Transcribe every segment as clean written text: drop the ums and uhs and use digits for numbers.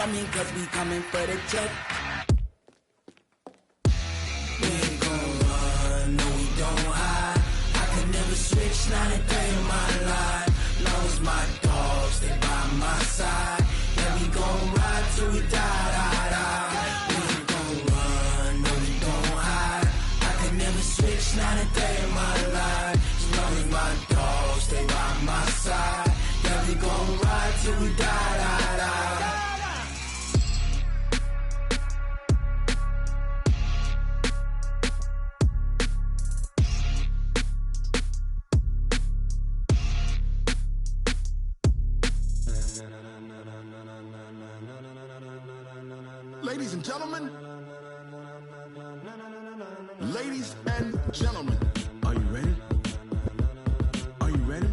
I mean, cause we coming for the check. We ain't gon' run, no we don't hide. I can never switch, not a day in my life. Long as my dogs, stay by my side. Yeah, we gon' ride till we die. We ain't gon' run, no we don't hide. I can never switch, not a day in my life. As long as my dogs, stay by my side. Yeah, we gon' ride till we die. Ladies and gentlemen, ladies and gentlemen, are you ready? Are you ready?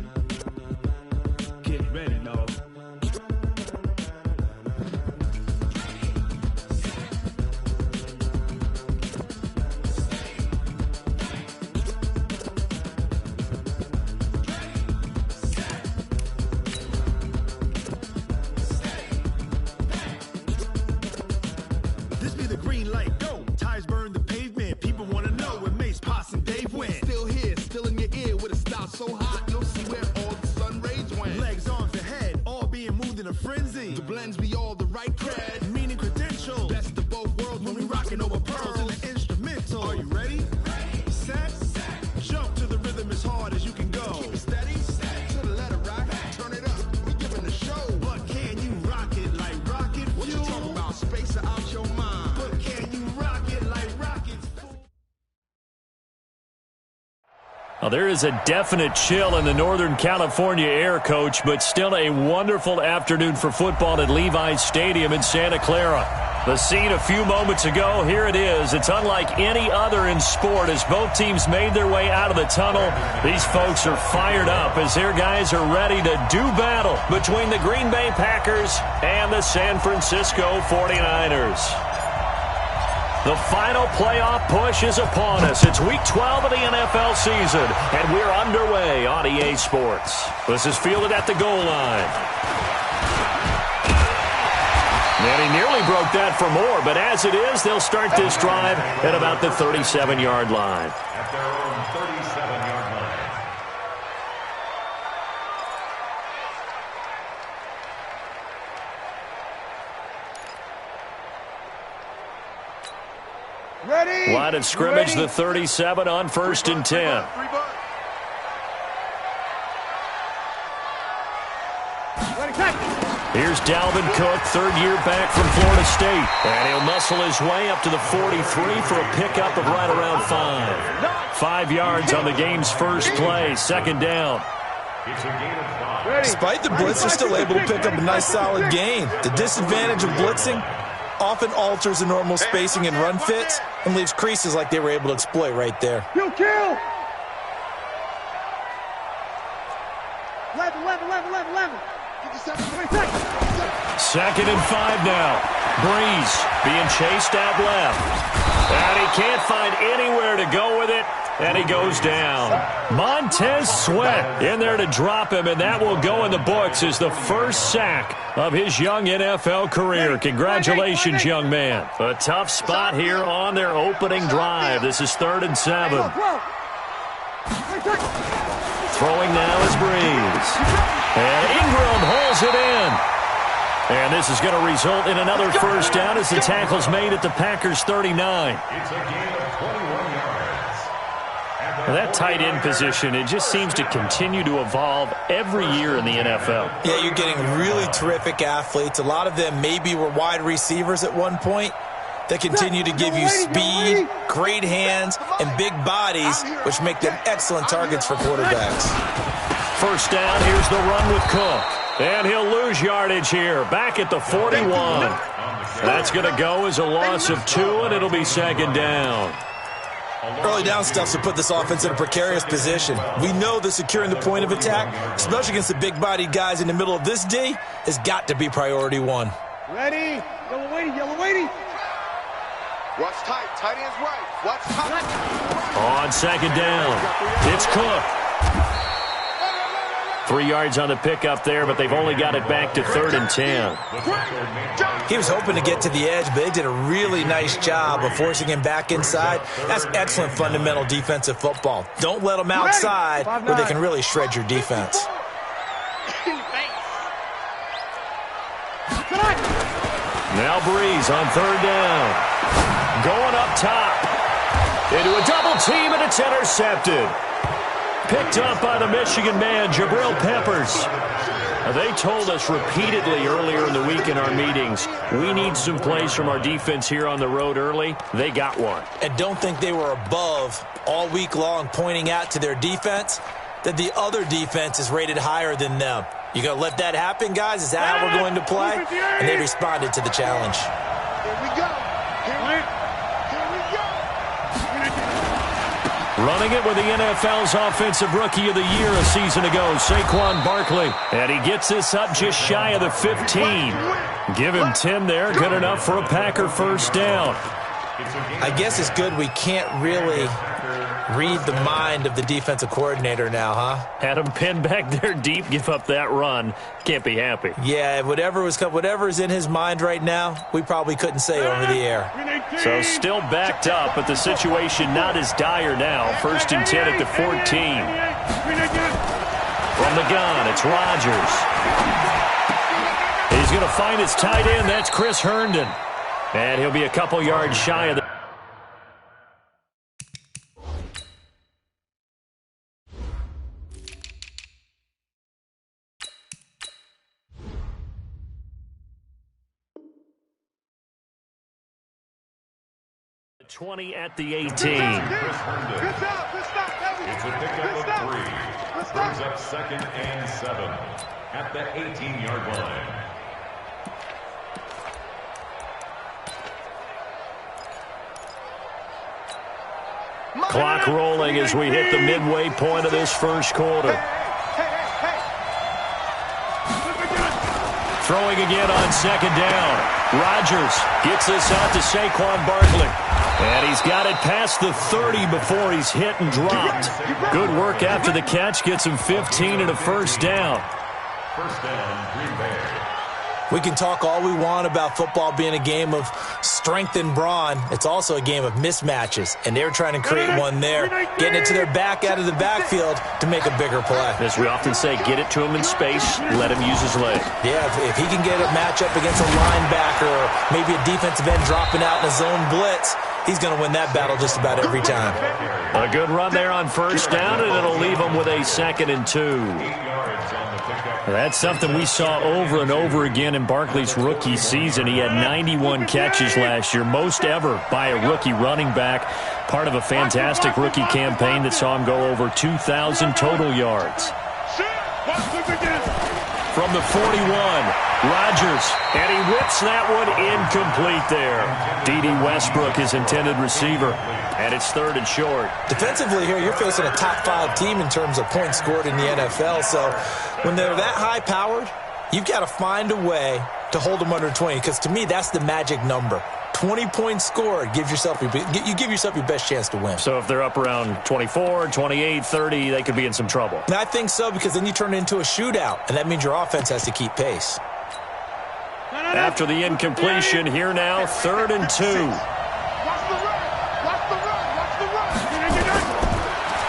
Get ready, dog. This be the green light, go. Tires burn the pavement. People wanna know where Mace, Potts, and Dave went. Still here, still in your ear with a style so hot, you'll see where all the sun rays went. Legs, arms, and head, all being moved in a frenzy. The blends be all the right cred, meaning credentials. Best of both worlds when we rockin' over pearls in the instrumental. Are you ready? Set, jump to the rhythm as hard as you can go. Keep it steady, to the letter right, turn it up, we giving the show. But can you rock it like rocket fuel? What you talking about, space out your mind? But can you rock it like rockets? Well, there is a definite chill in the Northern California air, Coach, but still a wonderful afternoon for football at Levi's Stadium in Santa Clara. The scene a few moments ago, here it is. It's unlike any other in sport as both teams made their way out of the tunnel. These folks are fired up as their guys are ready to do battle between the Green Bay Packers and the San Francisco 49ers. The final playoff push is upon us. It's Week 12 of the NFL season, and we're underway on EA Sports. This is fielded at the goal line. And he nearly broke that for more, but as it is, they'll start this drive at about the 37-yard line. At their own 37-yard line. Ready? Line of scrimmage, the 37 on 1st and 10. Here's Dalvin Cook, third year back from Florida State. And he'll muscle his way up to the 43 for a pickup of right around 5. 5 yards on the game's first play, second down. It's a gain of 5. Despite the blitz, they're still able to pick up a nice solid gain. The disadvantage of blitzing often alters the normal spacing and run fits and leaves creases like they were able to exploit right there. You kill! 11. 2nd and 5 now. Breeze being chased out left. And he can't find anywhere to go with it. And he goes down. Montez Sweat in there to drop him, and that will go in the books as the first sack of his young NFL career. Congratulations, young man. A tough spot here on their opening drive. This is 3rd and 7. Throwing now is Breeze. And Ingram holds it in. And this is going to result in another first down as the tackle's made at the Packers' 39. It's a gain of 21 yards. Well, that tight end position, it just seems to continue to evolve every year in the NFL. Yeah, you're getting really terrific athletes. A lot of them maybe were wide receivers at one point. They continue to give you speed, great hands, and big bodies, which make them excellent targets for quarterbacks. First down, here's the run with Cook. And he'll lose yardage here, back at the 41. That's going to go as a loss of 2, and it'll be 2nd down. Early down stuff to put this offense in a precarious position. We know that securing the point of attack, especially against the big-bodied guys in the middle of this D, has got to be priority 1. Ready? Yellow weighty. Watch tight. Tight end's right. Watch tight. On 2nd down, it's Cook. 3 yards on the pickup there, but they've only got it back to 3rd and 10. He was hoping to get to the edge, but they did a really nice job of forcing him back inside. That's excellent fundamental defensive football. Don't let them outside where they can really shred your defense. Now Breeze on 3rd down. Going up top. Into a double team, and it's intercepted. Picked up by the Michigan man, Jabril Peppers. They told us repeatedly earlier in the week in our meetings, we need some plays from our defense here on the road early. They got one. And don't think they were above all week long pointing out to their defense that the other defense is rated higher than them. You going to let that happen, guys? Is that how we're going to play? And they responded to the challenge. Here we go. Here we go. Running it with the NFL's Offensive Rookie of the Year a season ago, Saquon Barkley. And he gets this up just shy of the 15. Give him 10 there, good enough for a Packer first down. I guess it's good we can't really read the mind of the defensive coordinator now, huh? Had him pinned back there deep, give up that run. Can't be happy. Yeah, whatever's in his mind right now, we probably couldn't say over the air. So still backed up, but the situation not as dire now. 1st and 10 at the 14. From the gun, it's Rodgers. He's going to find his tight end. That's Chris Herndon. And he'll be a couple yards shy of the... ...20 at the 18. It's a pickup of 3. Brings up 2nd and 7 at the 18-yard line. Clock rolling as we hit the midway point of this first quarter. Throwing again on 2nd down. Rodgers gets this out to Saquon Barkley. And he's got it past the 30 before he's hit and dropped. Good work after the catch. Gets him 15 and a first down. First down, Green Bay. We can talk all we want about football being a game of strength and brawn. It's also a game of mismatches, and they're trying to create one there, getting it to their back out of the backfield to make a bigger play. As we often say, get it to him in space, let him use his leg. Yeah, if he can get a matchup against a linebacker or maybe a defensive end dropping out in a zone blitz, he's going to win that battle just about every time. A good run there on first down, and it'll leave him with a 2nd and 2. That's something we saw over and over again in Barkley's rookie season. He had 91 catches last year, most ever by a rookie running back, part of a fantastic rookie campaign that saw him go over 2,000 total yards. From the 41, Rodgers, and he whips that one incomplete there. D.D. Westbrook, his intended receiver, and it's 3rd and short. Defensively here, you're facing a top-5 team in terms of points scored in the NFL, so when they're that high-powered, you've got to find a way to hold them under 20, because to me, that's the magic number. 20 points scored, you give yourself your best chance to win. So if they're up around 24, 28, 30, they could be in some trouble. And I think so, because then you turn it into a shootout, and that means your offense has to keep pace. After the incompletion, here now, 3rd and 2.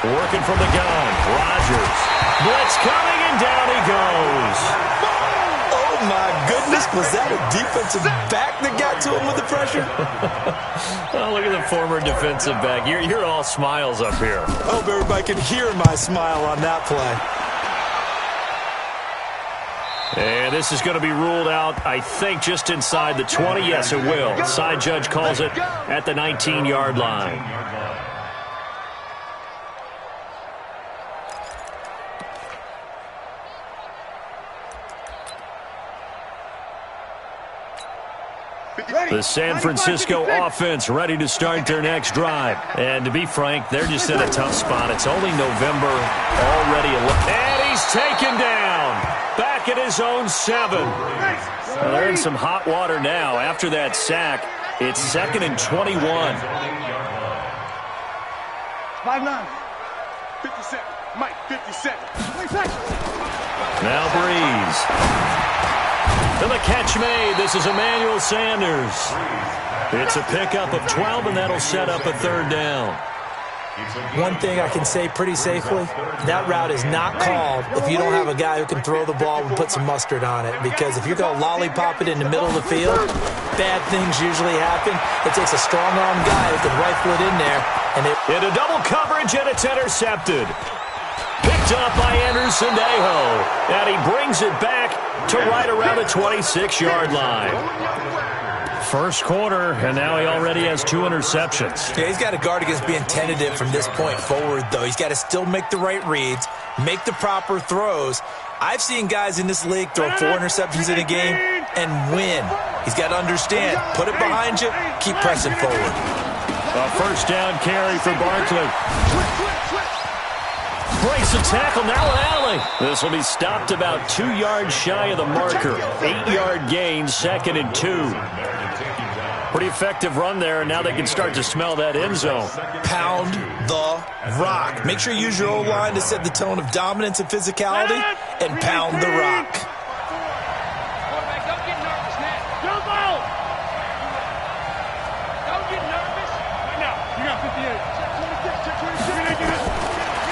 Working from the gun, Rodgers. Blitz coming, and down he goes. Oh, my goodness. Was that a defensive back that got to him with the pressure? Oh, look at the former defensive back. You're all smiles up here. I hope everybody can hear my smile on that play. And this is going to be ruled out, I think, just inside the 20. Yes, it will. Side judge calls it at the 19-yard line. The San Francisco offense ready to start their next drive. And to be frank, they're just in a tough spot. It's only November already. And he's taken down. Back at his own 7. Well, they're in some hot water now. After that sack, it's 2nd and 21. 5-9. 57. Mike, 57. Now Breeze. And the catch made. This is Emmanuel Sanders. It's a pickup of 12, and that'll set up a third down. One thing I can say pretty safely, that route is not called if you don't have a guy who can throw the ball and put some mustard on it. Because if you're going to lollipop it in the middle of the field, bad things usually happen. It takes a strong-arm guy who can rifle it in there. Into double coverage, and it's intercepted. Picked up by Anderson Dejo. And he brings it back to right around the 26-yard line. First quarter, and now he already has 2 interceptions. Yeah, he's got to guard against being tentative from this point forward, though. He's got to still make the right reads, make the proper throws. I've seen guys in this league throw 4 interceptions in a game and win. He's got to understand, put it behind you, keep pressing forward. A first down carry for Barkley. Breaks the tackle, now an alley. This will be stopped about 2 yards shy of the marker. 8-yard gain, 2nd and 2. Pretty effective run there, and now they can start to smell that end zone. Pound the rock. Make sure you use your O-line to set the tone of dominance and physicality, and pound the rock. Quarterback, don't get nervous, man. Jump out! Don't get nervous. Right now, you got 58.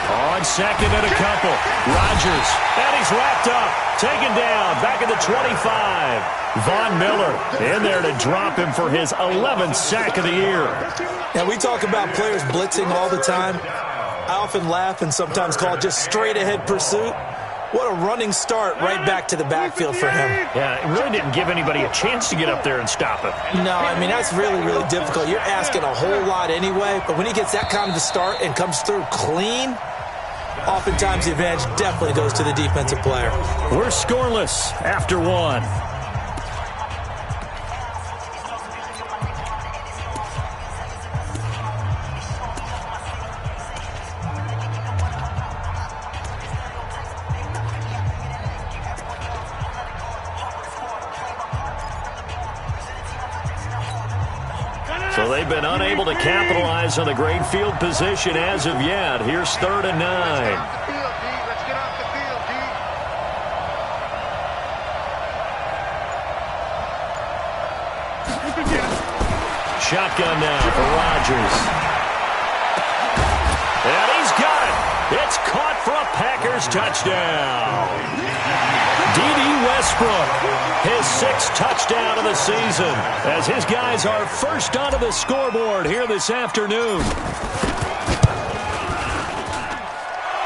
On second and a couple. Rodgers, and he's wrapped up. Taken down, back at the 25. Von Miller in there to drop him for his 11th sack of the year. Now, we talk about players blitzing all the time. I often laugh and sometimes call it just straight-ahead pursuit. What a running start right back to the backfield for him. Yeah, it really didn't give anybody a chance to get up there and stop him. No, I mean, that's really, really difficult. You're asking a whole lot anyway, but when he gets that kind of a start and comes through clean, oftentimes the advantage definitely goes to the defensive player. We're scoreless after 1. So they've been unable to capitalize on the great field position as of yet. Here's 3rd and 9. Let's get off the field, D. Shotgun now for Rodgers. And he's got it. It's caught for a Packers touchdown. D.D. Westbrook, his 6th touchdown of the season, as his guys are first onto the scoreboard here this afternoon.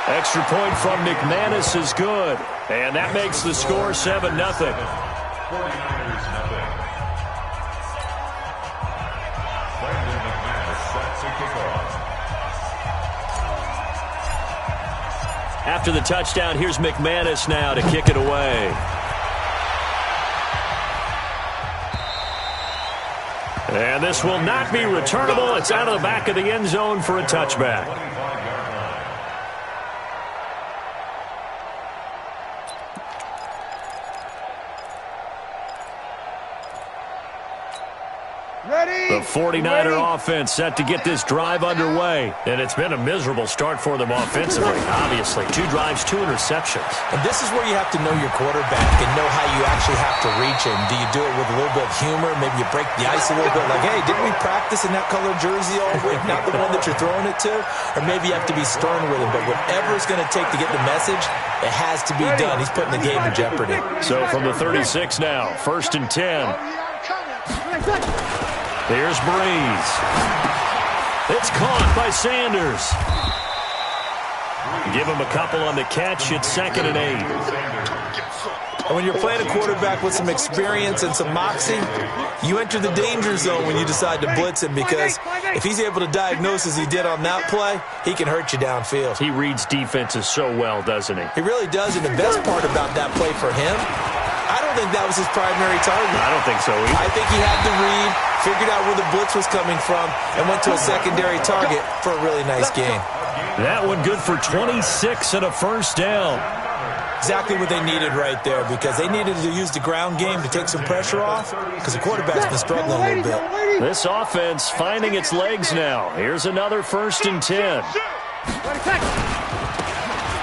Extra point from McManus is good, and that makes the score 7-0. 49ers, Brandon McManus set to kick off. After the touchdown, here's McManus now to kick it away. And this will not be returnable. It's out of the back of the end zone for a touchback. The 49er offense set to get this drive underway. And it's been a miserable start for them offensively, obviously. 2 drives, 2 interceptions. And this is where you have to know your quarterback and know how you actually have to reach him. Do you do it with a little bit of humor? Maybe you break the ice a little bit. Like, hey, didn't we practice in that colored jersey all week? Not the one that you're throwing it to? Or maybe you have to be stern with him. But whatever it's going to take to get the message, it has to be done. He's putting the game in jeopardy. So from the 36 now, 1st and 10. Here's Breeze. It's caught by Sanders. Give him a couple on the catch. It's 2nd and 8. And when you're playing a quarterback with some experience and some moxie, you enter the danger zone when you decide to blitz him, because if he's able to diagnose as he did on that play, he can hurt you downfield. He reads defenses so well, doesn't he? He really does, and the best part about that play for him, I don't think that was his primary target. I don't think so either. I think he had the read, figured out where the blitz was coming from, and went to a secondary target for a really nice gain. That one good for 26 and a first down. Exactly what they needed right there, because they needed to use the ground game to take some pressure off, because the quarterback's been struggling a little bit. This offense finding its legs now. Here's another 1st and 10.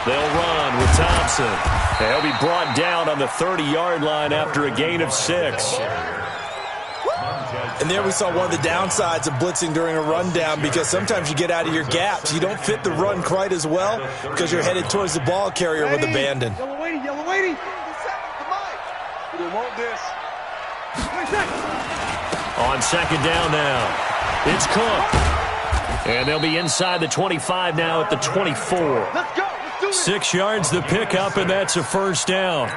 They'll run with Thompson. They'll be brought down on the 30-yard line after a gain of 6. And there we saw one of the downsides of blitzing during a rundown, because sometimes you get out of your gaps. You don't fit the run quite as well because you're headed towards the ball carrier with abandon. Yellow lady. We want this. On second down now, it's Cook. And they'll be inside the 25 now at the 24. Let's go. 6 yards the pickup, and that's a first down.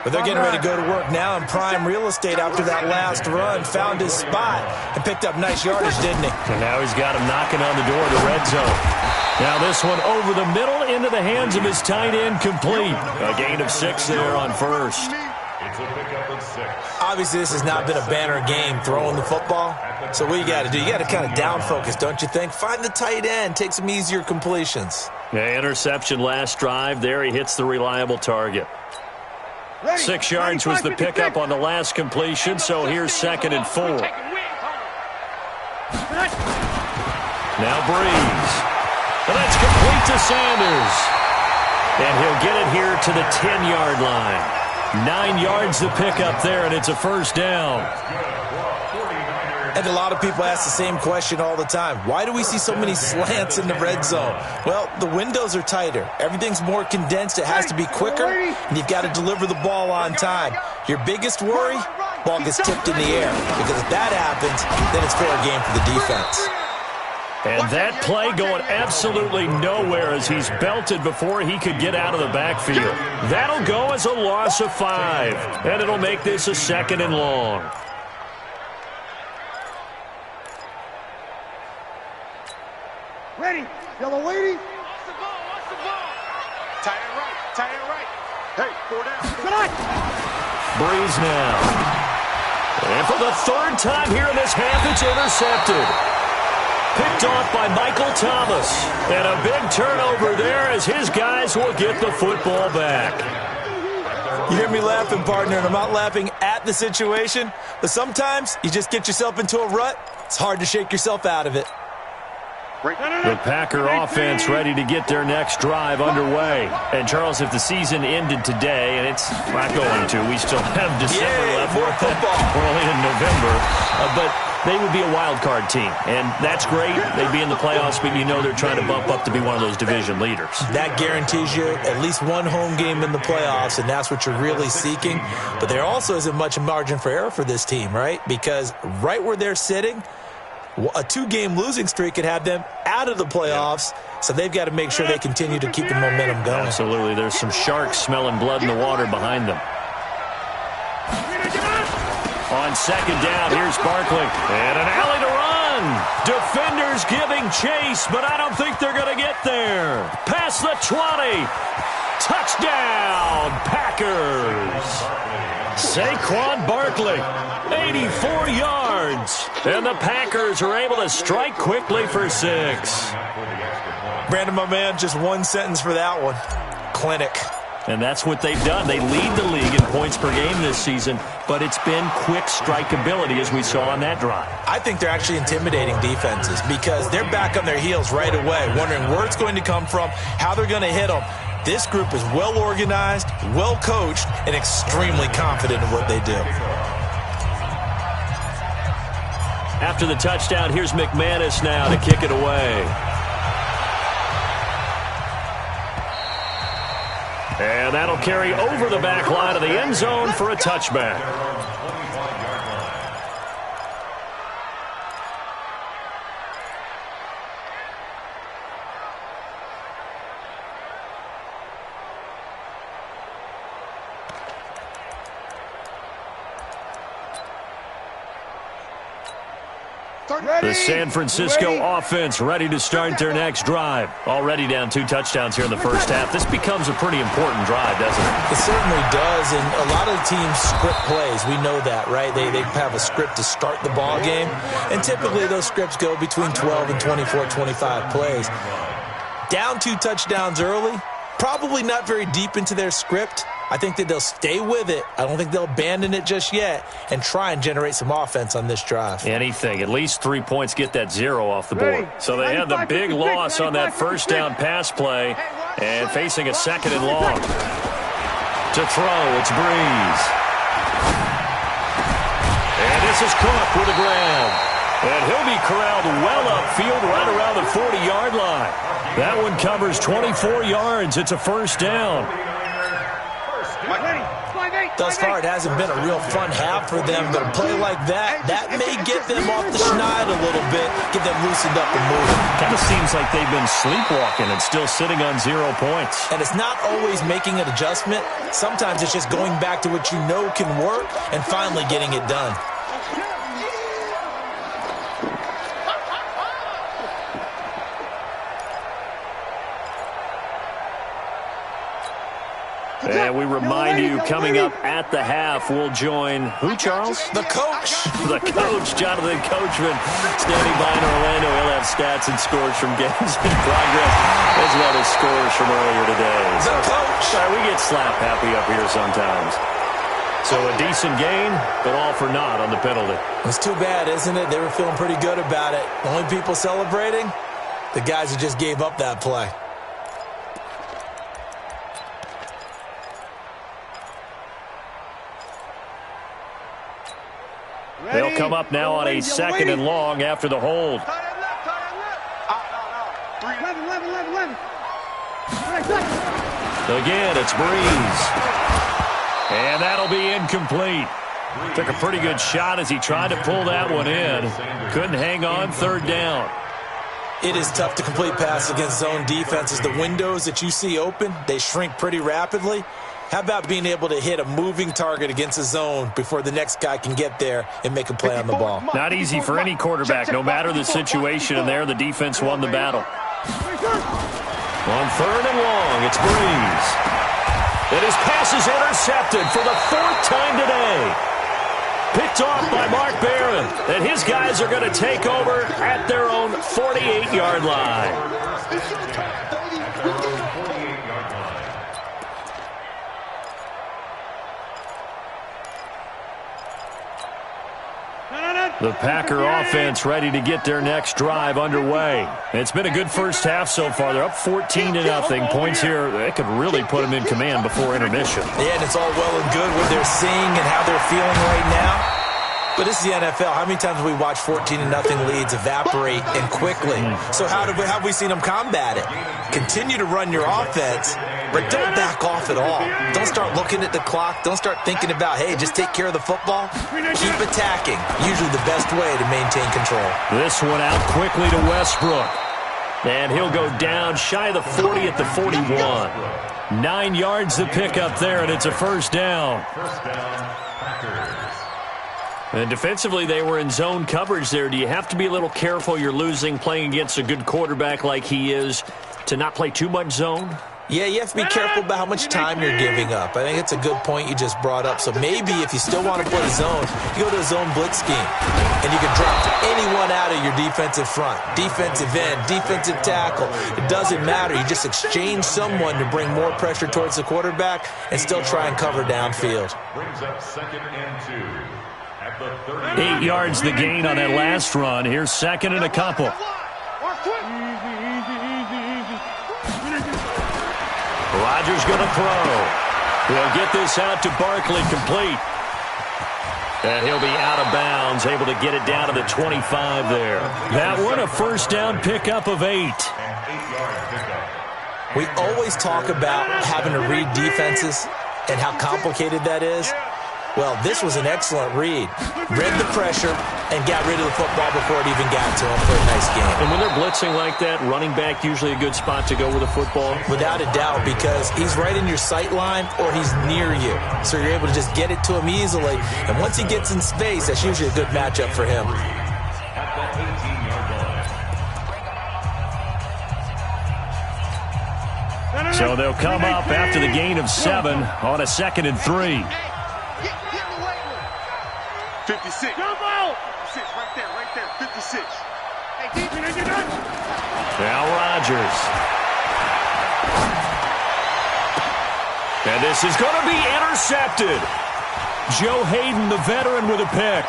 But they're getting ready to go to work now in prime real estate after that last run. Found his spot and picked up nice yardage, didn't he? And now he's got him knocking on the door of the red zone. Now this one over the middle into the hands of his tight end, complete. A gain of 6 there on first. It's a pickup of 6. Obviously, this has not been a banner game throwing the football. So what you got to do, you got to kind of down focus, don't you think? Find the tight end, take some easier completions. Yeah, interception last drive. There he hits the reliable target. 6 yards was the pickup on the last completion, so here's 2nd and 4. Now Breeze. And that's complete to Sanders. And he'll get it here to the 10-yard line. 9 yards the pickup there, and it's a first down. And a lot of people ask the same question all the time. Why do we see so many slants in the red zone? Well, the windows are tighter. Everything's more condensed. It has to be quicker, and you've got to deliver the ball on time. Your biggest worry, ball gets tipped in the air. Because if that happens, then it's fair game for the defense. And that play going absolutely nowhere as he's belted before he could get out of the backfield. That'll go as a loss of 5, and it'll make this a 2nd and long. Ready. Yellow lady. Watch the ball. Tight end right. Hey, 4 down. Breeze now. And for the 3rd time here in this half, it's intercepted. Picked off by Michael Thomas. And a big turnover there as his guys will get the football back. You hear me laughing, partner, and I'm not laughing at the situation. But sometimes you just get yourself into a rut. It's hard to shake yourself out of it. The Packer offense ready to get their next drive underway. And, Charles, if the season ended today, and it's not going to, we still have December left. More football. We're only in November. But they would be a wild card team. And that's great. They'd be in the playoffs, but you know they're trying to bump up to be one of those division leaders. That guarantees you at least one home game in the playoffs, and that's what you're really seeking. But there also isn't much margin for error for this team, right? Because right where they're sitting, a 2-game losing streak could have them out of the playoffs, so they've got to make sure they continue to keep the momentum going. Absolutely. There's some sharks smelling blood in the water behind them. On second down, here's Barkley. And an alley to run. Defenders giving chase, but I don't think they're going to get there. Past the 20. Touchdown, Packers. Saquon Barkley, 84 yards. And the Packers are able to strike quickly for 6. Brandon, my man, just one sentence for that one. Clinic. And that's what they've done. They lead the league in points per game this season, but it's been quick strikeability as we saw on that drive. I think they're actually intimidating defenses because they're back on their heels right away, wondering where it's going to come from, how they're going to hit them. This group is well organized, well coached, and extremely confident in what they do. After the touchdown, here's McManus now to kick it away. And that'll carry over the back line of the end zone for a touchback. The San Francisco offense ready to start their next drive. Already down 2 touchdowns here in the first half. This becomes a pretty important drive, doesn't it? It certainly does, and a lot of the teams script plays. We know that, right? They have a script to start the ball game, and typically those scripts go between 12 and 24, 25 plays. Down 2 touchdowns early, probably not very deep into their script. I think that they'll stay with it. I don't think they'll abandon it just yet and try and generate some offense on this drive. Anything. At least 3 points, get that 0 off the board. So they had the big loss on that first down pass play. And facing a 2nd and long. To throw, it's Breeze. And this is Cook with a grab. And he'll be corralled well upfield right around the 40-yard line. That one covers 24 yards. It's a first down. Thus far, it hasn't been a real fun half for them, but a play like that may get them off the schneid a little bit, get them loosened up and moving. Kind of seems like they've been sleepwalking and still sitting on 0 points. And it's not always making an adjustment. Sometimes it's just going back to what you know can work and finally getting it done. And we remind you, coming up at the half, we'll join who, Charles? The coach. The coach, Jonathan Coachman, standing by in Orlando. He'll have stats and scores from games in progress, as well as scores from earlier today. The coach. We get slap happy up here sometimes. So a decent gain, but all for naught on the penalty. It's too bad, isn't it? They were feeling pretty good about it. The only people celebrating, the guys who just gave up that play. They'll come up now on a 2nd and long after the hold. Again, it's Breeze. And that'll be incomplete. Took a pretty good shot as he tried to pull that one in. Couldn't hang on, 3rd down. It is tough to complete passes against zone defenses. The windows that you see open, they shrink pretty rapidly. How about being able to hit a moving target against a zone before the next guy can get there and make a play on the ball? Not easy for any quarterback, no matter the situation, and there the defense won the battle. On 3rd and long, it's Breeze. And his pass is intercepted for the 4th time today. Picked off by Mark Barron. And his guys are going to take over at their own 48-yard line. The Packer offense ready to get their next drive underway. It's been a good first half so far. They're up 14-0. Points here, they could really put them in command before intermission. Yeah, and it's all well and good what they're seeing and how they're feeling right now. But this is the NFL. How many times have we watched 14-0 leads evaporate and quickly? So how have we seen them combat it? Continue to run your offense, but don't back off at all. Don't start looking at the clock. Don't start thinking about, hey, just take care of the football. Keep attacking. Usually the best way to maintain control. This one out quickly to Westbrook. And he'll go down shy of the 40 at the 41. 9 yards to pick up there, and it's a first down. First down, Packers. And defensively, they were in zone coverage there. Do you have to be a little careful? You're losing, playing against a good quarterback like he is, to not play too much zone? Yeah, you have to be careful about how much time you're giving up. I think it's a good point you just brought up. So maybe if you still want to play zone, you go to a zone blitz scheme. And you can drop anyone out of your defensive front. Defensive end, defensive tackle. It doesn't matter. You just exchange someone to bring more pressure towards the quarterback and still try and cover downfield. Brings up 2nd and 2. At the 8 yards the gain on that last run. Here's 2nd and a couple. Rodgers going to throw. He'll get this out to Barkley, complete. And he'll be out of bounds, able to get it down to the 25 there. That one a first down pickup of 8. We always talk about having to read defenses and how complicated that is. Well, this was an excellent read. Read the pressure and got rid of the football before it even got to him for a nice game. And when they're blitzing like that, running back usually a good spot to go with a football? Without a doubt, because he's right in your sight line or he's near you. So you're able to just get it to him easily. And once he gets in space, that's usually a good matchup for him. At the 18-yard line. So they'll come up after the gain of 7 on a 2nd and 3. 56. Jump out! 56, right there, 56. Now Rodgers. And this is going to be intercepted. Joe Hayden, the veteran, with a pick.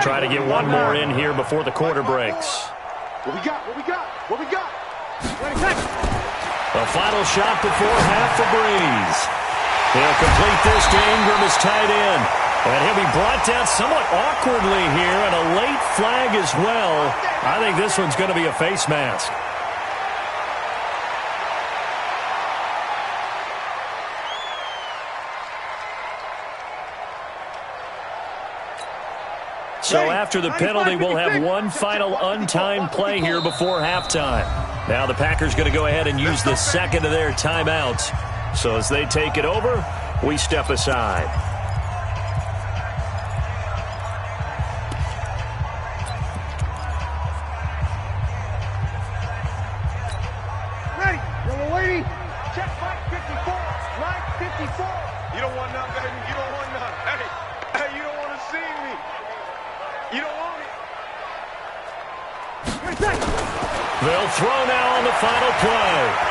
Try to get one more in here before the quarter breaks. What we got? What we got? What we got? The final shot before half for Breeze. He'll complete this to Ingram as tight end. And he'll be brought down somewhat awkwardly here, and a late flag as well. I think this one's going to be a face mask. So after the penalty, we'll have one final untimed play here before halftime. Now the Packers going to go ahead and use the second of their timeouts. So as they take it over, we step aside. Ready. Yellow lady. Check right 54. Right 54. You don't want none, baby. You don't want none. Hey, you don't want to see me. You don't want it. They'll throw now on the final play.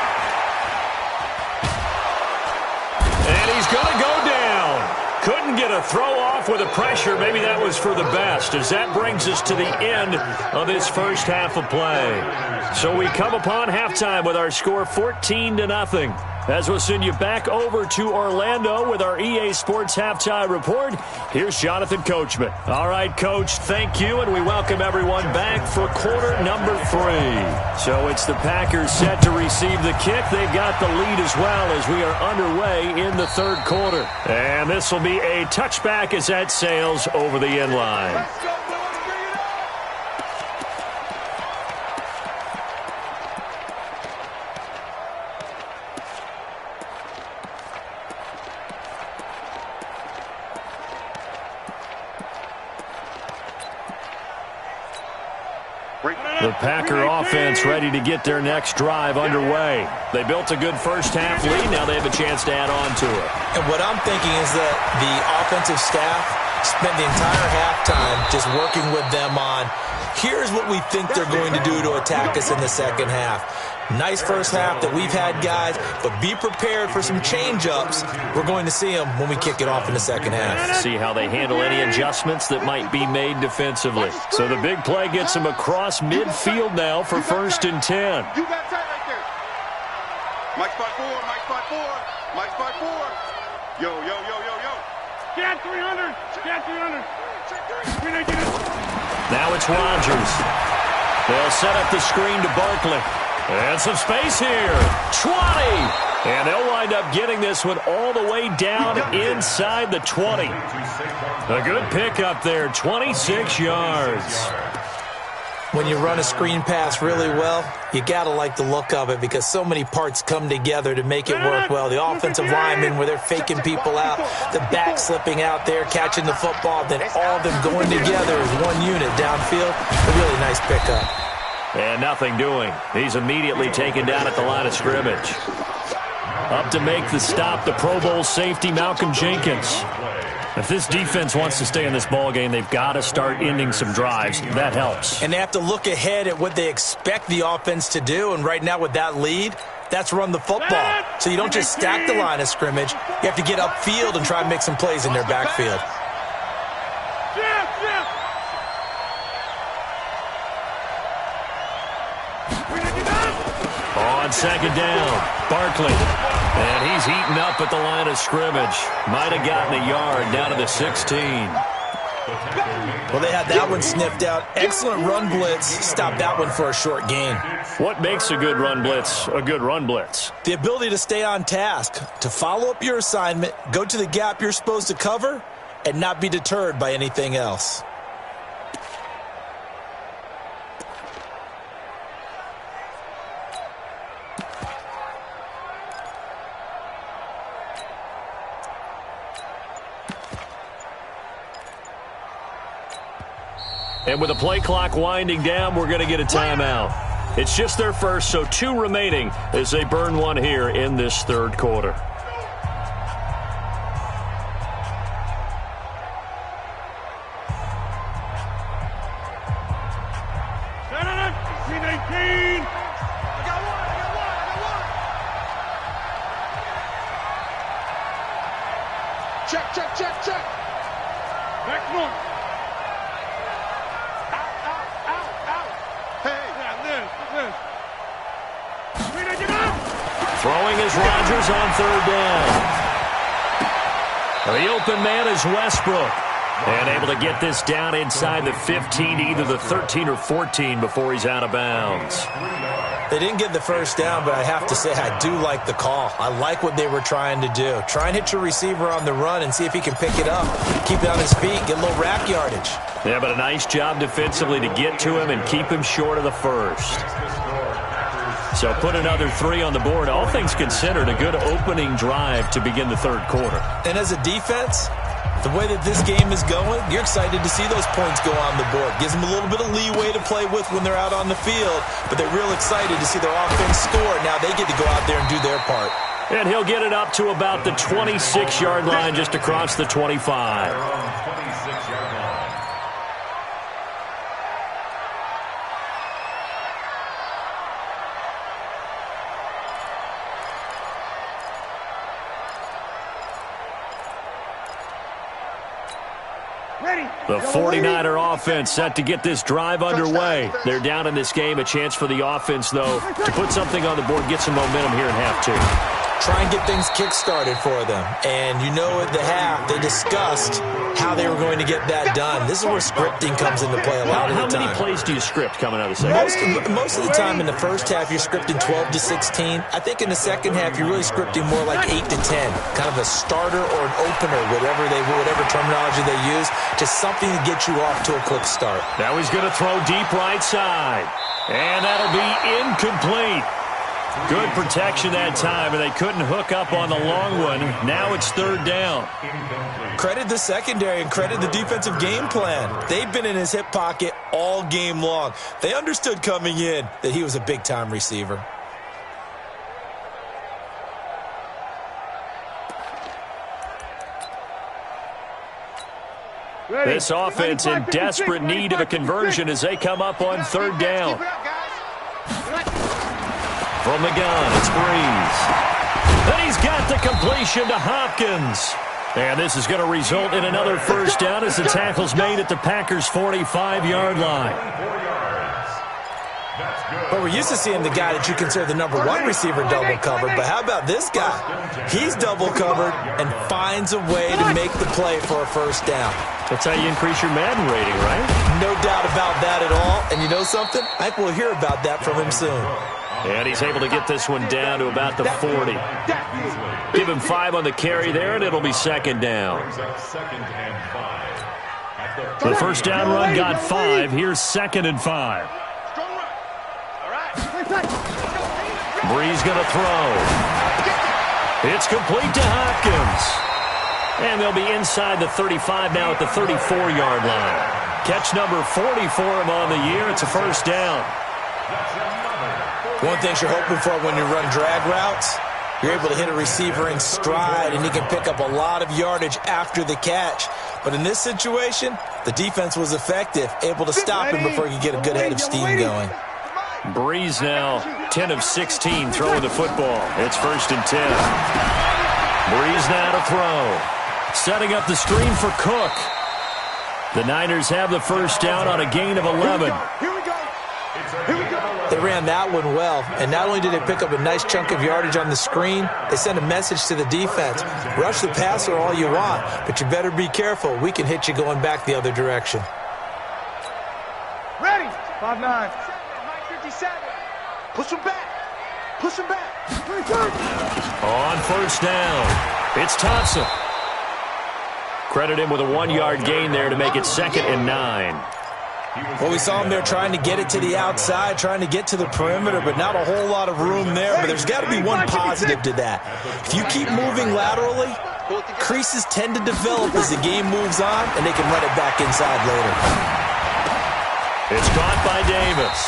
And he's going to go down. Couldn't get a throw off with the pressure. Maybe that was for the best, as that brings us to the end of this first half of play. So we come upon halftime with our score 14-0. As we'll send you back over to Orlando with our EA Sports Halftime Report, here's Jonathan Coachman. All right, Coach, thank you, and we welcome everyone back for quarter number 3. So it's the Packers set to receive the kick. They've got the lead as well as we are underway in the third quarter. And this will be a touchback as that sails over the end line. The Packer offense ready to get their next drive underway. They built a good first half lead. Now they have a chance to add on to it. And what I'm thinking is that the offensive staff spent the entire halftime just working with them on, here's what we think they're going to do to attack us in the second half. Nice first half that we've had, guys, but be prepared for some change-ups. We're going to see them when we kick it off in the second half. See how they handle any adjustments that might be made defensively. So the big play gets them across midfield now for 1st and 10. You got tight right there. Mike spot 4, Mike spot 4, Mike spot 4. Yo. Get 300, get 300. Now it's Rodgers. They'll set up the screen to Barkley. And some space here. 20. And they'll wind up getting this one all the way down inside the 20. A good pickup there, 26 yards. When you run a screen pass really well, you got to like the look of it because so many parts come together to make it work well. The offensive linemen where they're faking people out, the back slipping out there, catching the football, then all of them going together as one unit downfield. A really nice pickup. And nothing doing. He's immediately taken down at the line of scrimmage. Up to make the stop, the Pro Bowl safety, Malcolm Jenkins. If this defense wants to stay in this ballgame, they've got to start ending some drives. That helps. And they have to look ahead at what they expect the offense to do. And right now with that lead, that's run the football. So you don't just stack the line of scrimmage. You have to get upfield and try and make some plays in their backfield. On second down, Barkley. And he's heating up at the line of scrimmage. Might have gotten a yard down to the 16. Well, they had that one sniffed out. Excellent run blitz. Stopped that one for a short gain. What makes a good run blitz a good run blitz? The ability to stay on task, to follow up your assignment, go to the gap you're supposed to cover, and not be deterred by anything else. And with the play clock winding down, we're going to get a timeout. It's just their first, so 2 remaining as they burn one here in this third quarter. Check. Next one. Here's Rodgers on third down. The open man is Westbrook. And able to get this down inside the 15, either the 13 or 14 before he's out of bounds. They didn't get the first down, but I have to say I do like the call. I like what they were trying to do. Try and hit your receiver on the run and see if he can pick it up. Keep it on his feet, get a little rack yardage. Yeah, but a nice job defensively to get to him and keep him short of the first. So put another 3 on the board. All things considered, a good opening drive to begin the third quarter. And as a defense, the way that this game is going, you're excited to see those points go on the board. Gives them a little bit of leeway to play with when they're out on the field, but they're real excited to see their offense score. Now they get to go out there and do their part. And he'll get it up to about the 26-yard line, just across the 25. The 49er offense set to get this drive underway. They're down in this game. A chance for the offense, though, to put something on the board, get some momentum here in half 2. Try and get things kick-started for them. And you know at the half, they discussed how they were going to get that done. This is where scripting comes into play a lot of the time. How many plays do you script coming out of the second? Most of the time in the first half, you're scripting 12 to 16. I think in the second half, you're really scripting more like 8 to 10. Kind of a starter or an opener, whatever terminology they use. Just something to get you off to a quick start. Now he's going to throw deep right side. And that'll be incomplete. Good protection that time, and they couldn't hook up on the long one. Now it's third down. Credit the secondary and credit the defensive game plan. They've been in his hip pocket all game long. They understood coming in that he was a big-time receiver. This offense in desperate need of a conversion as they come up on third down. From the gun, it's Breeze. Then he's got the completion to Hopkins. And this is going to result in another first down as the tackle's made at the Packers' 45-yard line. But we're used to seeing the guy that you consider the number 1 receiver double covered. But how about this guy? He's double covered and finds a way to make the play for a first down. That's how you increase your Madden rating, right? No doubt about that at all. And you know something? I think we'll hear about that from him soon. And he's able to get this one down to about the 40. Give him 5 on the carry there, and it'll be second down. The first down run got 5. Here's second and 5. Breeze going to throw. It's complete to Hopkins. And they'll be inside the 35 now at the 34-yard line. Catch number 40 for him on the year. It's a first down. One thing you're hoping for when you run drag routes, you're able to hit a receiver in stride, and he can pick up a lot of yardage after the catch. But in this situation, the defense was effective, able to stop him before he could get a good head of steam going. Breeze now 10 of 16 throwing the football. It's first and 10. Breeze now to throw. Setting up the screen for Cook. The Niners have the first down on a gain of 11. They ran that one well, and not only did they pick up a nice chunk of yardage on the screen, they sent a message to the defense. Rush the passer all you want, but you better be careful. We can hit you going back the other direction. Ready? 5-9. 57. Push him back. Push him back. On first down, it's Thompson. Credit him with a 1-yard gain there to make it second and 9. Well, we saw him there trying to get it to the outside, trying to get to the perimeter, but not a whole lot of room there. But there's got to be one positive to that. If you keep moving laterally, creases tend to develop as the game moves on, and they can run it back inside later. It's caught by Davis.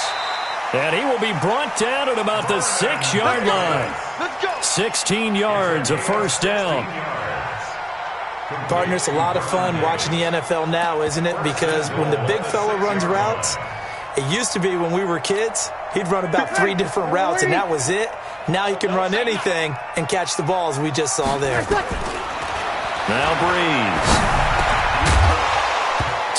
And he will be brought down at about the 6-yard line. 16 yards, a first down. Partner, it's a lot of fun watching the NFL now, isn't it? Because when the big fella runs routes, it used to be when we were kids, he'd run about 3 different routes, and that was it. Now he can run anything and catch the ball, as we just saw there. Now Breeze.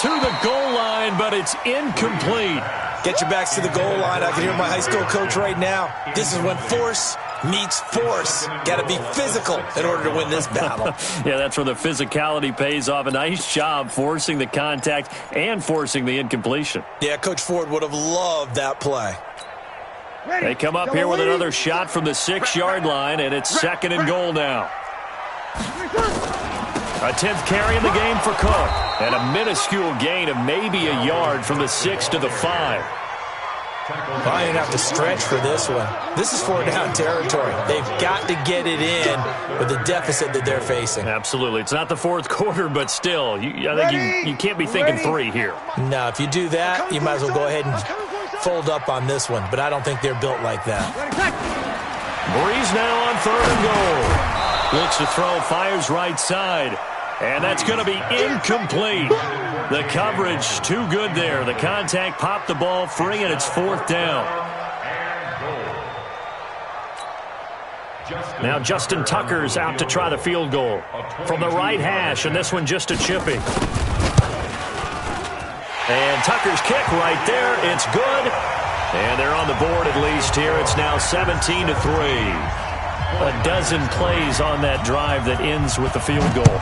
To the goal line, but it's incomplete. Get your backs to the goal line. I can hear my high school coach right now. This is when force meets force. Got to be physical in order to win this battle. Yeah, that's where the physicality pays off. A nice job forcing the contact and forcing the incompletion. Yeah, Coach Ford would have loved that play. They come up here with another shot from the 6-yard line, and it's 2nd and goal now. A 10th carry in the game for Cook, and a minuscule gain of maybe a yard from the 6 to the 5. Probably going to have to stretch for this one. This is 4-down territory. They've got to get it in with the deficit that they're facing. Absolutely. It's not the 4th quarter, but still, I think you can't be thinking 3 here. No, if you do that, you might as well go ahead and fold up on this one, but I don't think they're built like that. Breeze now on 3rd and goal. Looks to throw, fires right side, and that's going to be incomplete. The coverage too good there. The contact popped the ball free, and it's 4th down. Now Justin Tucker's out to try the field goal from the right hash, and this one just a chippy. And Tucker's kick right there. It's good. And they're on the board at least here. It's now 17-3. A dozen plays on that drive that ends with the field goal.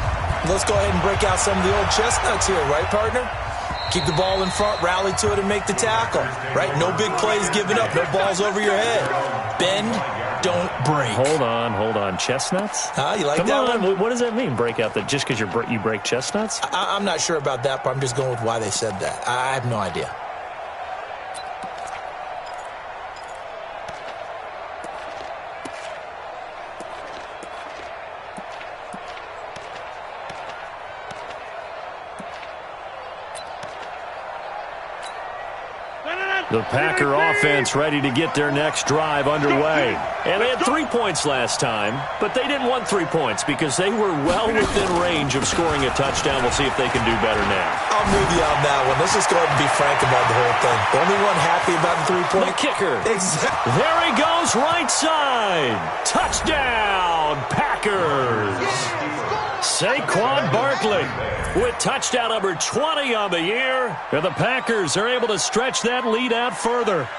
Let's go ahead and break out some of the old chestnuts here, right, partner? Keep the ball in front, rally to it, and make the tackle, right? No big plays given up, no balls over your head. Bend, don't break. Hold on. Chestnuts? You like that one? What does that mean, break out? Just because you break chestnuts? I'm not sure about that, but I'm just going with why they said that. I have no idea. The Packer offense ready to get their next drive underway. And they had 3 points last time, but they didn't want 3 points because they were well within range of scoring a touchdown. We'll see if they can do better now. I'm with you on that one. Let's just go ahead and be frank about the whole thing. The only one happy about the 3-point. The kicker. Exactly. There he goes, right side. Touchdown, Packers. Saquon Barkley with touchdown number 20 on the year. And the Packers are able to stretch that lead out further.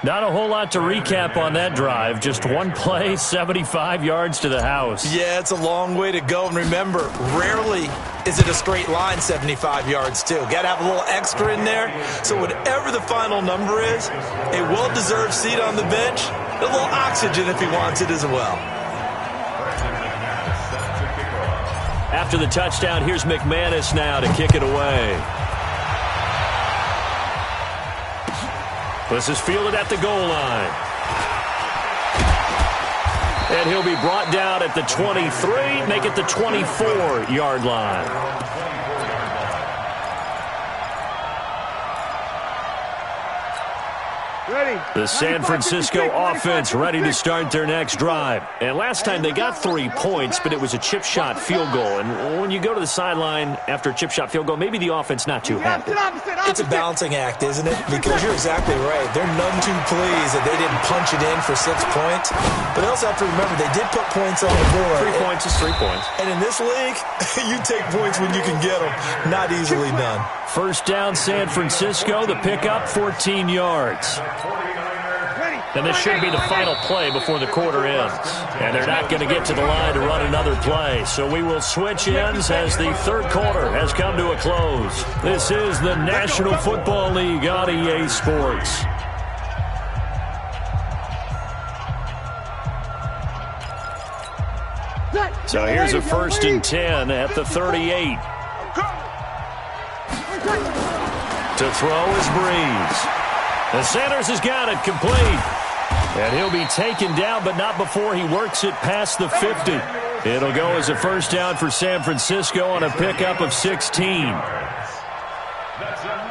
Not a whole lot to recap on that drive. Just one play, 75 yards to the house. Yeah, it's a long way to go. And remember, rarely is it a straight line 75 yards, too. Got to have a little extra in there. So whatever the final number is, a well-deserved seat on the bench, a little oxygen if he wants it as well. After the touchdown, here's McManus now to kick it away. This is fielded at the goal line. And he'll be brought down at the 23, make it the 24-yard line. The San Francisco offense ready to start their next drive. And last time they got 3 points, but it was a chip shot field goal. And when you go to the sideline after a chip shot field goal, maybe the offense not too happy. It's a balancing act, isn't it? Because you're exactly right. They're none too pleased that they didn't punch it in for 6 points. But they also have to remember they did put points on the board. 3 points is 3 points. And in this league, you take points when you can get them. Not easily done. First down, San Francisco. The pickup, 14 yards. And this should be the final play before the quarter ends. And they're not going to get to the line to run another play. So we will switch ends as the third quarter has come to a close. This is the National Football League on EA Sports. So here's a 1st and 10 at the 38. To throw is Breeze. The Sanders has got it complete. And he'll be taken down, but not before he works it past the 50. It'll go as a first down for San Francisco on a pickup of 16.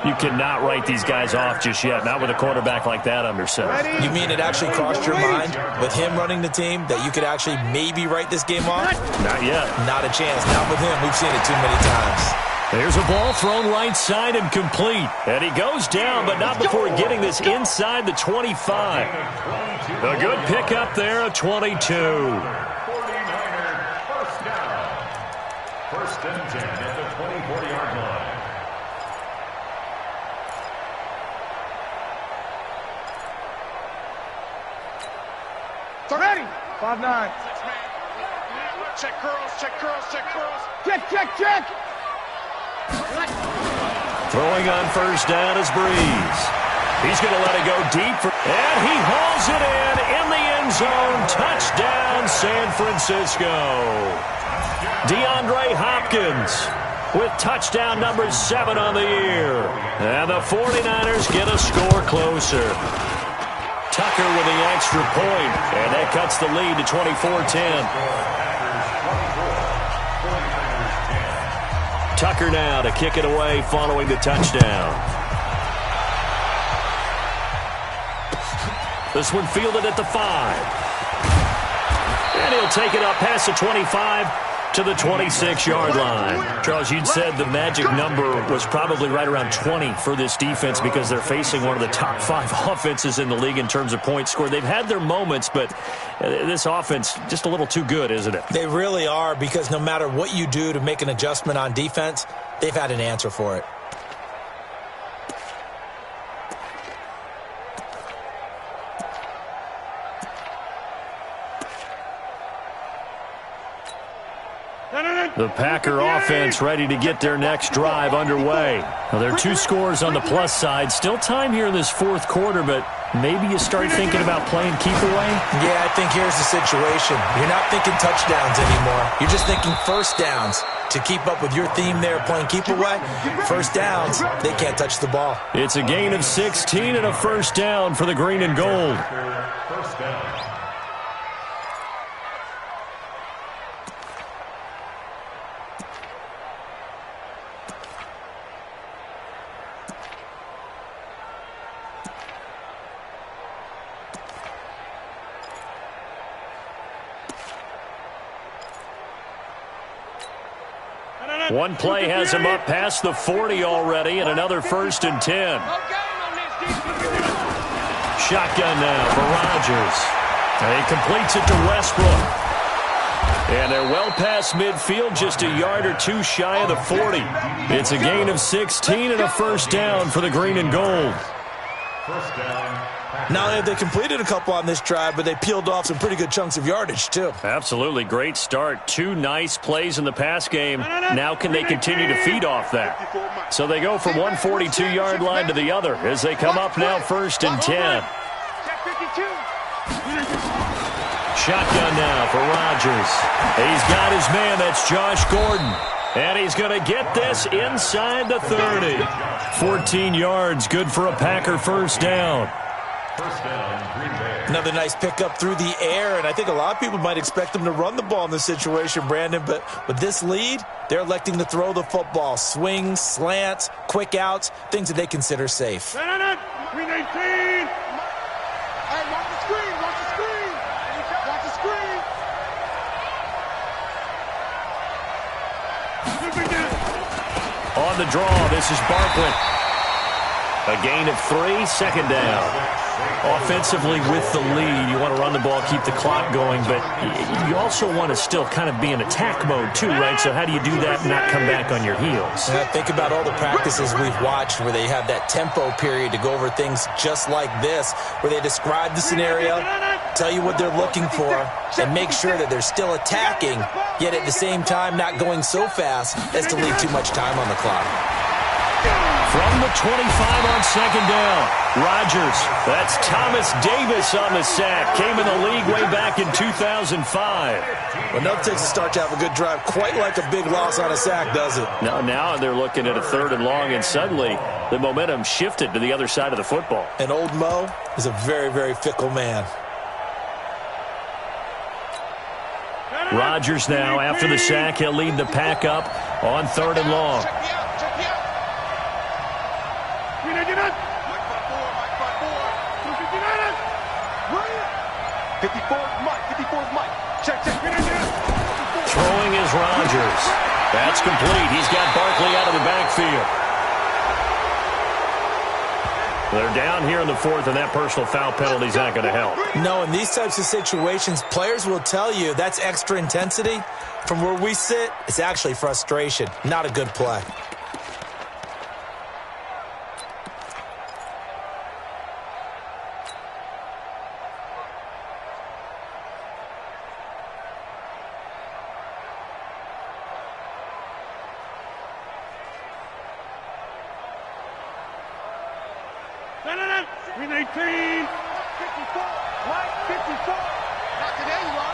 You cannot write these guys off just yet, not with a quarterback like that under center. You mean it actually crossed your mind with him running the team that you could actually maybe write this game off? Not yet. Not a chance. Not with him. We've seen it too many times. There's a ball thrown right side and complete. And he goes down, but not before getting this inside the 25. A good pickup there of 22. 49er first down. 1st and 10 at the 24-yard line. Ready. 5'9". Check curls, check curls, check curls. Check. Throwing on first down is Breeze. He's going to let it go deep. And he hauls it in the end zone. Touchdown, San Francisco. DeAndre Hopkins with touchdown number 7 on the year. And the 49ers get a score closer. Tucker with the extra point, and that cuts the lead to 24-10. Tucker now to kick it away following the touchdown. This one fielded at the 5. And he'll take it up past the 25 to the 26-yard line. Charles, you'd said the magic number was probably right around 20 for this defense because they're facing one of the top 5 offenses in the league in terms of points scored. They've had their moments, but this offense just a little too good, isn't it? They really are, because no matter what you do to make an adjustment on defense, they've had an answer for it. The Packer offense ready to get their next drive underway. Now, there are 2 scores on the plus side. Still time here in this 4th quarter, but maybe you start thinking about playing keep away? Yeah, I think here's the situation. You're not thinking touchdowns anymore. You're just thinking first downs. To keep up with your theme there, playing keep away, first downs, they can't touch the ball. It's a gain of 16 and a first down for the green and gold. First down. One play has him up past the 40 already, and another 1st and 10. Shotgun now for Rodgers. And he completes it to Westbrook. And they're well past midfield, just a yard or 2 shy of the 40. It's a gain of 16 and a first down for the green and gold. First down. Not only have they completed a couple on this drive, but they peeled off some pretty good chunks of yardage, too. Absolutely. Great start. 2 nice plays in the pass game. Now can they continue to feed off that? So they go from one 42-yard line to the other as they come up now 1st and 10. Shotgun now for Rodgers. He's got his man. That's Josh Gordon. And he's going to get this inside the 30. 14 yards. Good for a Packer first down. First down, Green Bay. Another nice pickup through the air, and I think a lot of people might expect them to run the ball in this situation, Brandon, but with this lead, they're electing to throw the football. Swings, slants, quick outs, things that they consider safe. 319. Hey, watch the screen, watch the screen. Watch the screen. On the draw, this is Barkley. A gain of 3, second down. Offensively with the lead, you want to run the ball, keep the clock going, but you also want to still kind of be in attack mode too, right? So how do you do that and not come back on your heels? Yeah, think about all the practices we've watched where they have that tempo period to go over things just like this, where they describe the scenario, tell you what they're looking for, and make sure that they're still attacking, yet at the same time not going so fast as to leave too much time on the clock. From the 25 on second down, Rodgers. That's Thomas Davis on the sack. Came in the league way back in 2005. Well, enough takes a start to have a good drive. Quite like a big loss on a sack, does it? Now they're looking at a 3rd and long, and suddenly the momentum shifted to the other side of the football. And old Mo is a very, very fickle man. Rodgers now, after the sack, he'll lead the pack up on 3rd and long. 54's Mike. Check. Throwing is Rodgers. That's complete. He's got Barkley out of the backfield. They're down here in the 4th, and that personal foul penalty is not going to help. No, in these types of situations, players will tell you that's extra intensity. From where we sit, it's actually frustration. Not a good play. 319. 54. Mike, 54. Not today, you are.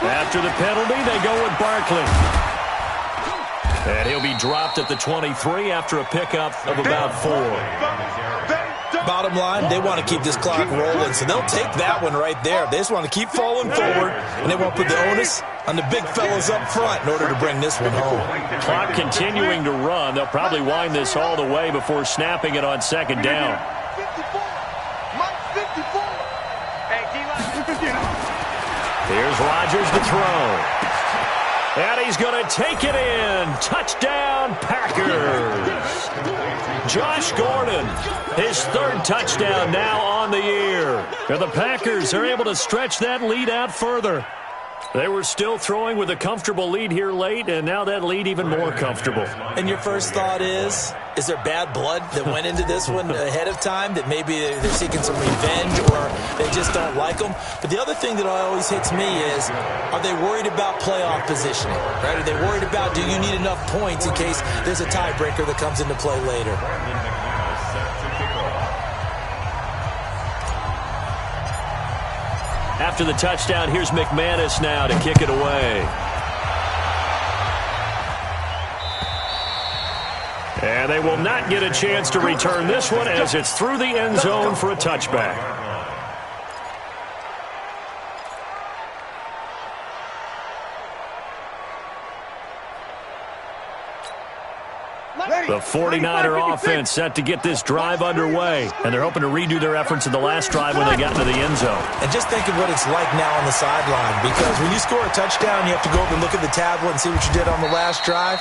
After the penalty, they go with Barkley. And he'll be dropped at the 23 after a pickup of about 4. Bottom line, they want to keep this clock rolling, so they'll take that one right there. They just want to keep falling forward, and they won't put the onus on the big fellas up front in order to bring this one home. Clock continuing to run. They'll probably wind this all the way before snapping it on second down. 54. Mike, 54. Hey, Here's Rodgers to throw. And he's going to take it in. Touchdown, Packers. Josh Gordon, his 3rd touchdown now on the year. And the Packers are able to stretch that lead out further. They were still throwing with a comfortable lead here late, and now that lead even more comfortable. And your first thought is there bad blood that went into this one ahead of time, that maybe they're seeking some revenge or they just don't like them? But the other thing that always hits me is, are they worried about playoff positioning? Right? Are they worried about, do you need enough points in case there's a tiebreaker that comes into play later? After the touchdown, here's McManus now to kick it away. And they will not get a chance to return this one as it's through the end zone for a touchback. The 49er offense set to get this drive underway, and they're hoping to redo their efforts in the last drive when they got into the end zone. And just think of what it's like now on the sideline, because when you score a touchdown, you have to go over and look at the tablet and see what you did on the last drive.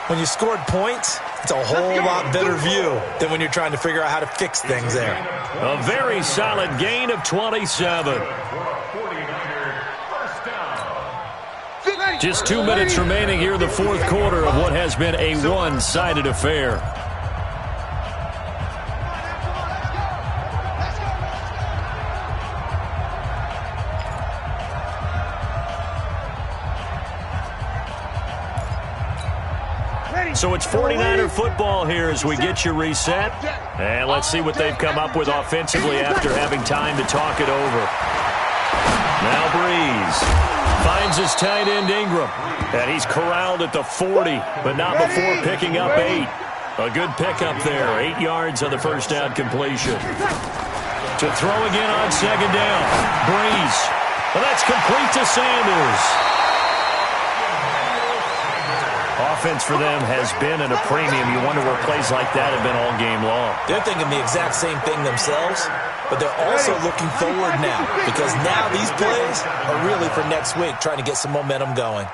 When you scored points, it's a whole lot better view than when you're trying to figure out how to fix things there. A very solid gain of 27. Just 2 minutes remaining here in the 4th quarter of what has been a one-sided affair. So it's 49er football here as we get you reset. And let's see what they've come up with offensively after having time to talk it over. Now Breeze finds his tight end Ingram. And he's corraled at the 40, but not before picking up 8. A good pickup there. 8 yards on the first down completion. To throw again on second down. Breeze. Well, that's complete to Sanders. Offense for them has been at a premium. You wonder where plays like that have been all game long. They're thinking the exact same thing themselves, but they're also looking forward now, because now these plays are really for next week, trying to get some momentum going.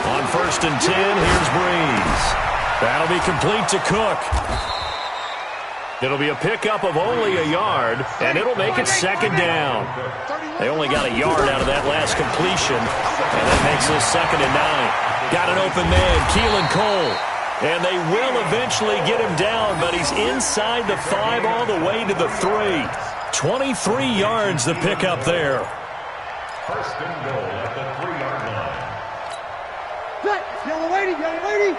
On 1st and 10, here's Breeze. That'll be complete to Cook. It'll be a pickup of only a yard, and it'll make it second down. They only got a yard out of that last completion, and that makes this 2nd and 9. Got an open man, Keelan Cole. And they will eventually get him down, but he's inside the 5 all the way to the 3. 23 yards the pickup there. 1st and goal at the 3-yard line. Yellow lady, yellow lady.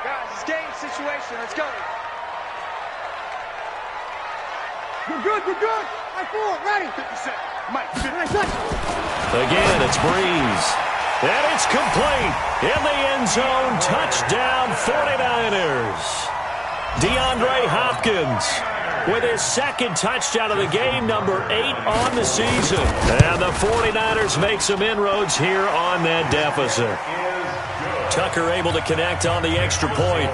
Guys, it's game situation. Let's go. We're good, we're good. I forward, ready. 50 cent. Mike, 50 cent. Again, it's Breeze. And it's complete. In the end zone, touchdown 49ers. DeAndre Hopkins with his 2nd touchdown of the game, number 8 on the season. And the 49ers make some inroads here on that deficit. Tucker able to connect on the extra point.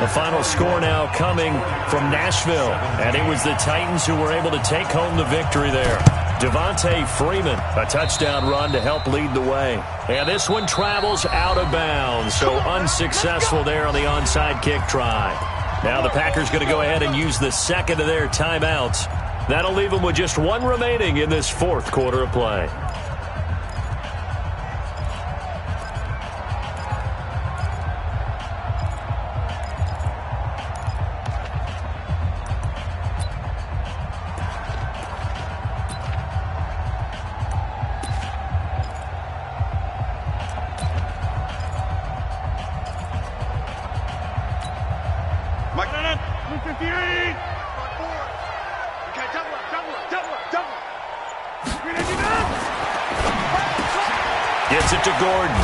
The final score now coming from Nashville. And it was the Titans who were able to take home the victory there. Devontae Freeman, a touchdown run to help lead the way. And this one travels out of bounds, so unsuccessful there on the onside kick try. Now the Packers going to go ahead and use the 2nd of their timeouts. That'll leave them with just 1 remaining in this 4th quarter of play. Gets it to Gordon.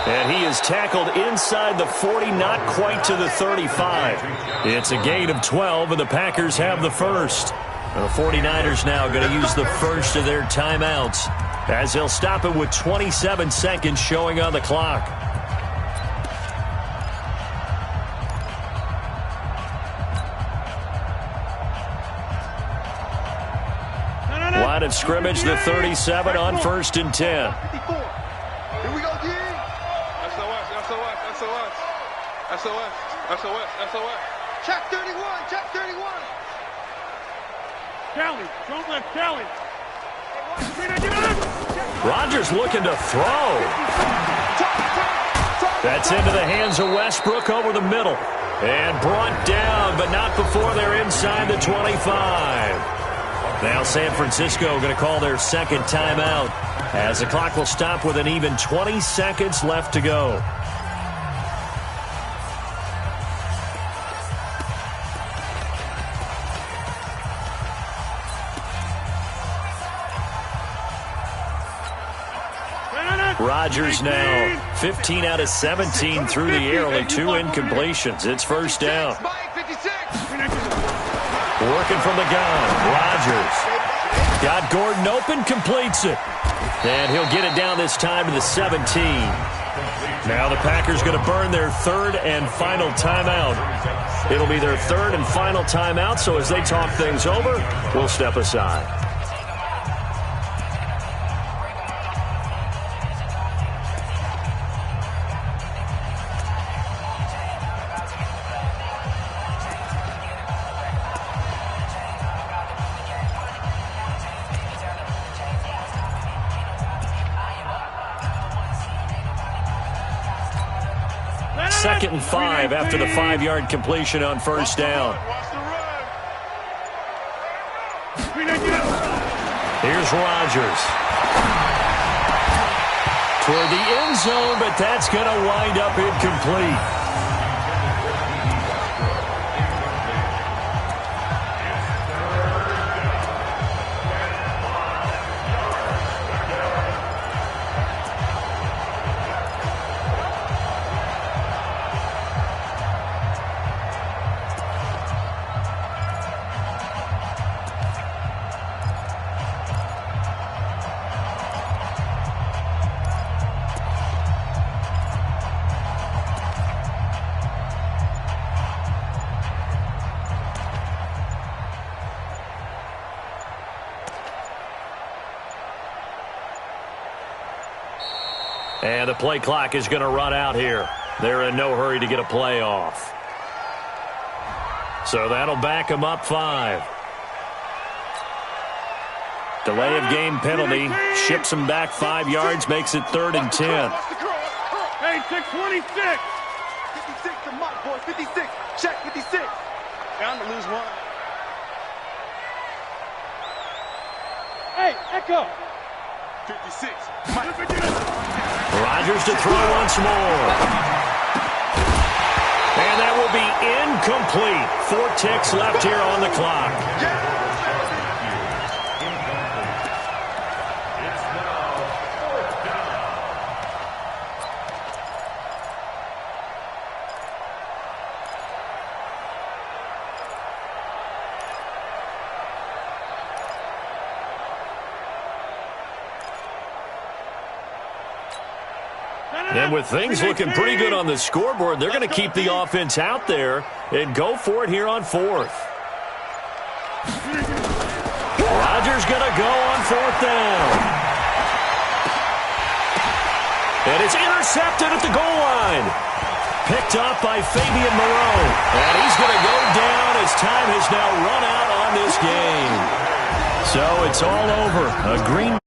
And he is tackled inside the 40, not quite to the 35. It's a gain of 12, and the Packers have the first. The 49ers now going to use the first of their timeouts as they'll stop it with 27 seconds showing on the clock. Line of scrimmage, the 37 on 1st and 10. Here we go, D. SOS. Check 31. Kelly, don't let Kelly. Rodgers looking to throw. That's into the hands of Westbrook over the middle. And brought down, but not before they're inside the 25. Now San Francisco going to call their second timeout as the clock will stop with an even 20 seconds left to go. Rodgers now 15 out of 17 through the air, only 2 incompletions. It's first down. Working from the gun, Rodgers. Got Gordon open, completes it. And he'll get it down this time to the 17. Now the Packers going to burn their third and final timeout. It'll be their third and final timeout, so as they talk things over, we'll step aside. Second and 5 after the 5-yard completion on first down. Here's Rodgers. Toward the end zone, but that's going to wind up incomplete. And the play clock is going to run out here. They're in no hurry to get a play off. So that'll back them up 5. Delay of game penalty ships them back 5 yards, makes it 3rd and 10. Hey, 626. 56 to Mike, boy. 56. Check 56. Down to lose 1. Hey, Echo. 56. Mike. Rodgers to throw once more. And that will be incomplete. 4 ticks left here on the clock. And with things looking pretty good on the scoreboard, they're going to keep the offense out there and go for it here on 4th. Rodgers going to go on 4th down. And it's intercepted at the goal line. Picked up by Fabian Moreau. And he's going to go down as time has now run out on this game. So it's all over. A green